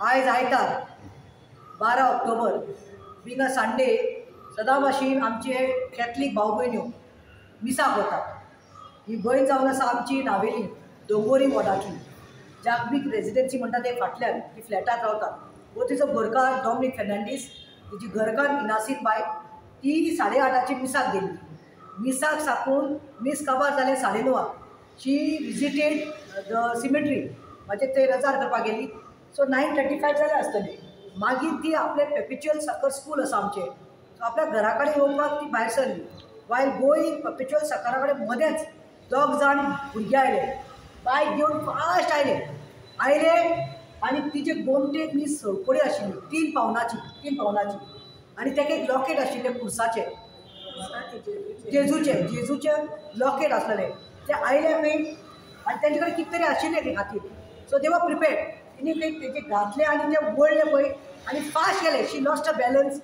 आयज आयतार 12 October being a Sunday सदांभाशी आमचे कॅथलीक भाव भयण्यो मिसाक वतात. ही भयण जावन आसा आमची नावेली दोंगोरी वॉर्डांतली जागबीक रेजिडेन्सी म्हणटा ते फाटल्यान ती फ्लॅटात रावतात. वो तिचो घरकार डॉमिनिक फेर्नांडीस, तिची घरकार इनासीन बाय, ती 8:30 मिसाक गेल्ली. मिसाक साकून मिस काबार जाले 9:30. शी विजिटेड द सिमेट्री म्हणजे ते रजार करपाक गेली. सो 9:35 जाले आसतले. मागीर ती आपले पेपिच्युअल सकर स्कूल आसा आमचे, सो आपल्या घरा कडेन येवपाक ती भायर सरली. वायल गोईंग पेपिच्युअल सकरा कडेन मदेंच 2 जाण भुरगे आयले, बायक घेवन फास्ट आयले आनी तिचे गोमटेक न्ही सळकोडी आशिल्ली 3 पावनाची आनी ताका एक लॉकेट आशिल्लें खुर्साचें, जेजूचे लॉकेट आसलेलें. ते आयले खंय आनी तेंचे कडेन कितें तरी आशिल्लें ते खातीर. सो दे वर प्रिपेर्ड. तिणी खंय तेजे घातले आनी ते वळले पळय आनी फास्ट गेले. She lost a balance.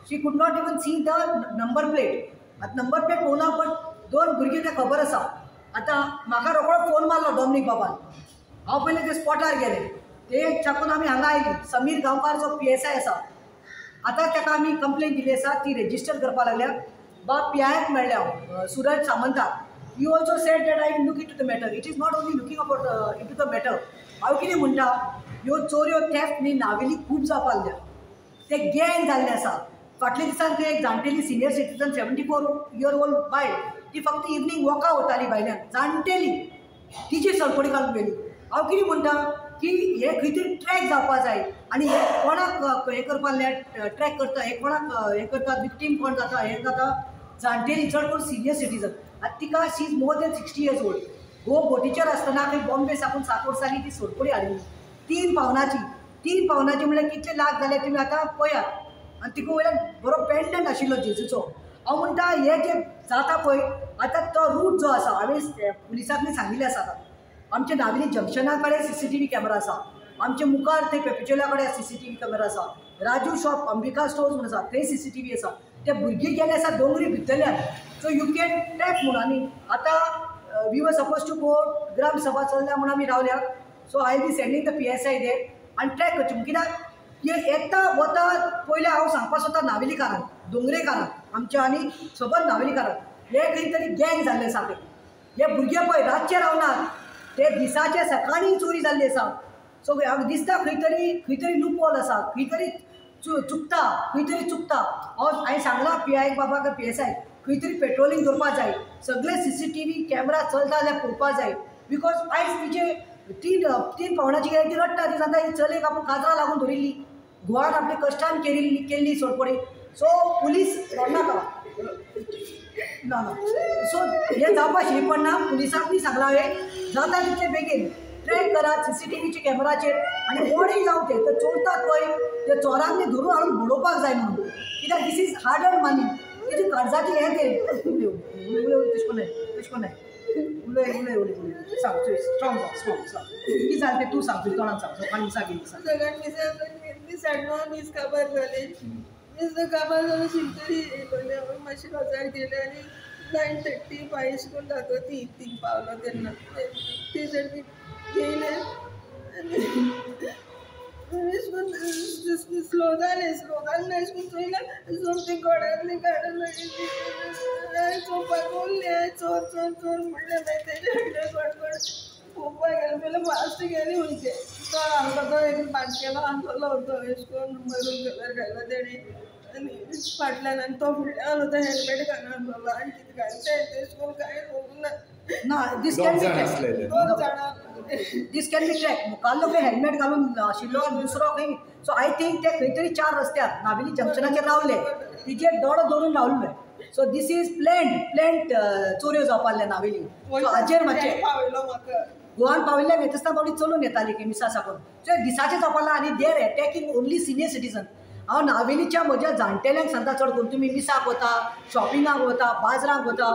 She could not even see the number plate. आतां नंबर प्लेट पळोवना पण 2 भुरगे ते खबर आसा. आतां म्हाका रोखडो फोन मारलो डॉमिनिक बाबान. हांव पयलें ते स्पॉटार गेलें. ते चाकून आमी हांगा आयली. समीर गांवकार जो PSI आसा, आतां ताका आमी कंप्लेन दिली आसा, ती रेजिस्टर करपाक लागल्या. बाब PIक मेळ्ळे हांव सुरज सामंताक. You also said that I look into the matter. It is not only looking about into the matter. हांव कितें म्हणटा, ह्यो चोऱ्यो थेफ्ट न्ही नावेली खूब जावपाक लागल्या. ते गँग जाल्ले आसा. फाटल्या दिसान थंय एक जाणटेली सिनियर सिटीजन 74 इयर ओल्ड बायल, ती फक्त इवनिंग वॉकाक वताली भायल्यान, जाणटेली, तिची सळकोडी घालून गेली. हांव कितें म्हणटा की हे खंय तरी ट्रॅक जावपाक जाय आनी हे कोणाक हें करपाक ट्रॅक करता, हे कोणाक हें करता, विक्टीम कोण जाता, हें जाता जाणटेली, चड करून सिनियर सिटीजन. आतां तिका she is more than 60 years old. बोटीचेर आसतना खंय बॉम्बे साकून 7 वर्सांनी ती सळकोडी हाडली 3 पावनाची म्हळ्यार कितले लाख जाले तुमी आतां पळयात. आनी तिका वयल्यान बरो पेंडंट आशिल्लो जेजूचो. हांव म्हणटा हे जे जाता पळय आतां तो रूट जो आसा, हांवें पुलिसांनी सांगिल्लें आसा. आमच्या नावेली जंक्शना कडेन CCTV कॅमेरा आसा. आमचे मुखार थंय पेपिच्युला कडेन CCTV कॅमेरा आसा. राजू शॉप अंबिका स्टोर्स म्हणून आसा, थंय CCTV आसा. ते भुरगे गेले आसा दोंगरी भितरल्यान. सो यू कॅन ट्रॅक म्हणून. आनी आतां we were suppose to go ग्राम सभा चल्ल्या म्हणून आमी रावल्या. So I be sending the PSI there आनी ट्रॅक करचें. कित्याक येता वता पयलें हांव सांगपाक सोदता नावेलीकारांक, दोंगरेकारांक आमच्या आनी सबंद नावेलीकारांक, हे खंय तरी गँग जाल्ले आसा. हे भुरगे पळय रातचे रावनात, ते दिसाचे सकाळीं चोरी जाल्ली आसा. सो हांव दिसता खंय तरी लूपहोल आसा, खंय तरी चुकता. हांवें सांगलां PI बाबाक, PSI खंय तरी पेट्रोलिंग करपाक जाय. सगळे CCTV कॅमेरा चलता जाल्यार पळोवपाक जाय. बिकॉज आयज तिचे 3 पावनाची गेली, ती रडटा. ती सांगता ही चलयेक आपूण काजरां लागून धरिल्ली, घोवान आपली कश्टान केल्ली सळकोडी. सो पुलीस रडनाका ना. सो हे जावपाक शिरी पडना. पुलिसांनी सांगलां हांवें जाता तितले बेगीन ट्रॅक करात CCTVचे कॅमेराचेर आनी कोणूय जावं ते चोरतात पळय ते चोरांनी धरून हाडून बुडोवपाक जाय म्हणून. कित्याक दीस इज हार्ड अर्न मनी. तेजी कर्जाची हें ते तेशकोन न्हय उलय सांग स्ट्रॉंग कितें जालें तें तूं सांग. तुज्या तोंडान सांग. सकाळीं मिसा गेली सांग. मिस काबार जाले. मिस काबार जावन शिंतरी येयलोले मातशें रजार गेले आनी 9:35 स्कूल जाता ती पावलो तेन्ना ती सारकी येयले आनी स्लो जालें अशें करून चोयलें. समथींग घोड्यांतली काडून चोवपाक उरलें. चोर म्हणलें मागीर तेजे हाडले गडगड पळोवपाक गेलें. पयलें फास्ट गेली म्हणजे तो हांगा तो एक बाटकेलो आसलो तो अशें करून मरून कलर घालो तेणी आनी फाटल्यान आनी तो फुडल्यान आसलो तो हेल्मेट घालून आसलो आनी कितें घालता तेश करून कांय खबर ना. दीस कॅन बी ट्रॅक. मुखाल्लो खंय हेल्मेट घालून आशिल्लो आनी दुसरो खंय. सो आय थिंक ते खंय तरी 4 रस्त्यार नावेली जंक्शनाचेर रावले, तिचे दोडो धरून रावले. सो दीस इज प्लॅन्ड चोऱ्यो जावपाक नावेली. सो हाचेर मातशें गोवान पाविल्ल्या येता बावडी चलून येताली की मिसा साकून. सो दिसाचें जावपाक लागलां आनी देर एटॅकिंग ओन्ली सिनियर सिटीजन. हांव नावेलीच्या म्हज्या जाणटेल्यांक सांगता चड करून तुमी मिसाक वता, शॉपिंगाक वता, बाजराक वता,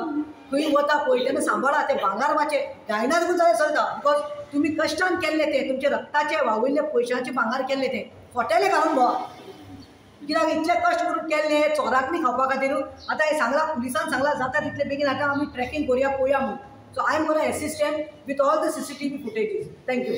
खंय वता पळय तेन्ना सांबाळा. ते भांगार मातशें गायनात गून जाल्यार चलता. बिकॉज तुमी कश्टान केल्ले ते, तुमचे रक्ताचे वावयल्ले पयशांचे भांगार केल्ले ते फोटेले घालून भोवा. कित्याक इतले कश्ट करून केल्ले चोराक न्ही खावपा खातीर. आतां हे सांगलां पुलिसान सांगलां जाता तितले बेगीन आतां आमी ट्रॅकिंग करुया पळोवया म्हणून. So I am gonna assist with all the CCTV footages. Thank you.